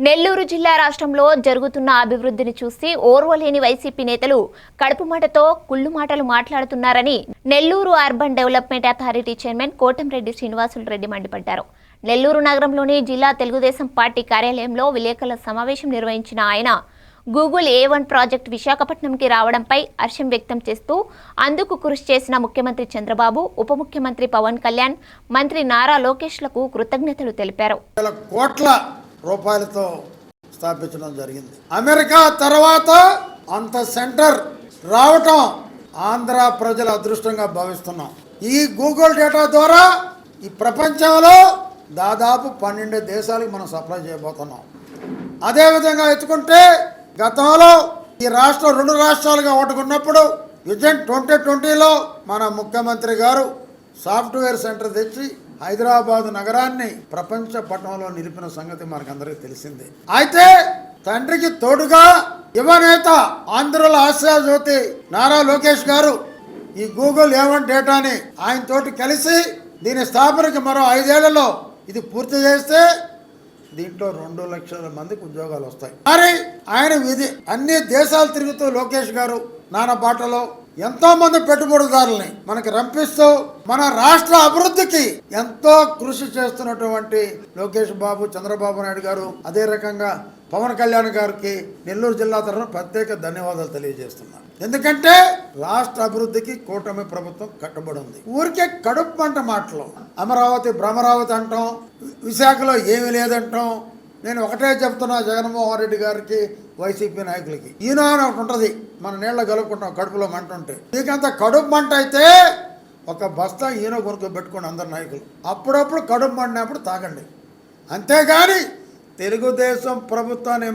నెల్లూరు జిల్లా రాష్ట్రంలో జరుగుతున్న అభివృద్ధిని చూసి ఓర్వలేని వైసీపీ నేతలు కడుపుమాటతో కుళ్ళు మాటలు మాట్లాడుతున్నారని Nellore urban development authority chairman Kotamreddy Srinivasulu Reddy మండిపడ్డారు. నెల్లూరు నగరంలోని జిల్లా తెలుగుదేశం పార్టీ కార్యాలయంలో విలేకరుల సమావేశం నిర్వహించిన ఆయన గూగుల్ A1 ప్రాజెక్టు విశాఖపట్నంకి రావడంపై హర్షం వ్యక్తం చేస్తూ అందుకు కృషి చేసిన ముఖ్యమంత్రి చంద్రబాబు, ఉప ముఖ్యమంత్రి పవన్ కళ్యాణ్, మంత్రి నారా లోకేష్లకు కృతజ్ఞతలు తెలిపారు. రూపాయలతో స్థాపించడం జరిగింది. అమెరికా తర్వాత అంత సెంటర్ రావటం ఆంధ్ర ప్రజల అదృష్టంగా భావిస్తున్నాం. ఈ గూగుల్ డేటా ద్వారా ఈ ప్రపంచంలో దాదాపు 12 దేశాలకు మనం సప్లై చేయబోతున్నాం. అదేవిధంగా ఎత్తుకుంటే గతంలో ఈ రాష్ట్రం 2 రాష్ట్రాలుగా ఒకటికున్నప్పుడు విజన్ 2020లో మన ముఖ్యమంత్రి గారు సాఫ్ట్వేర్ సెంటర్ తెచ్చి హైదరాబాద్ నగరాన్ని ప్రపంచ పటంలో నిలిపిన సంగతి మనకందరికీ తెలిసిందే. అయితే తండ్రికి తోడుగా యువనేత ఆంధ్రుల ఆశాజ్యోతి నారా లోకేష్ గారు ఈ గూగుల్ A1 డేటాని ఆయన తోటి కలిసి దీని స్థాపనకి మరో 5 ఏళ్లలో ఇది పూర్తి చేస్తే దీంట్లో 2 లక్షల మందికి ఉద్యోగాలు వస్తాయి. మరి ఆయన అన్ని దేశాలు తిరుగుతూ లోకేష్ గారు నాన్న బాటలో ఎంతో మంది పెట్టుబడిదారుల్ని మనకి రంపిస్తూ మన రాష్ట్ర అభివృద్ధికి ఎంతో కృషి చేస్తున్నటువంటి లోకేష్ బాబు, చంద్రబాబు నాయుడు గారు, అదే రకంగా పవన్ కళ్యాణ్ గారికి నెల్లూరు జిల్లా తరఫున ప్రత్యేక ధన్యవాదాలు తెలియజేస్తున్నాను. ఎందుకంటే రాష్ట్ర అభివృద్ధికి కూటమి ప్రభుత్వం కట్టుబడి ఉంది. ఊరికే కడుపు పంట మాటలు అమరావతి భ్రమరావతి అంటాం, విశాఖలో ఏమీ లేదంటాం. నేను ఒకటే చెప్తున్నా జగన్మోహన్ రెడ్డి గారికి, వైసీపీ నాయకులకి, ఈయన ఒకటి ఉంటుంది, మన నీళ్ళ కలుపుకుంటాం కడుపులో మంట ఉంటే. మీకంత కడుపు మంట అయితే ఒక బస్తా ఈయన కొనుక్కు పెట్టుకోండి అందరు నాయకులు. అప్పుడప్పుడు కడుపు మండినప్పుడు తాగండి, అంతేగాని తెలుగుదేశం ప్రభుత్వాన్ని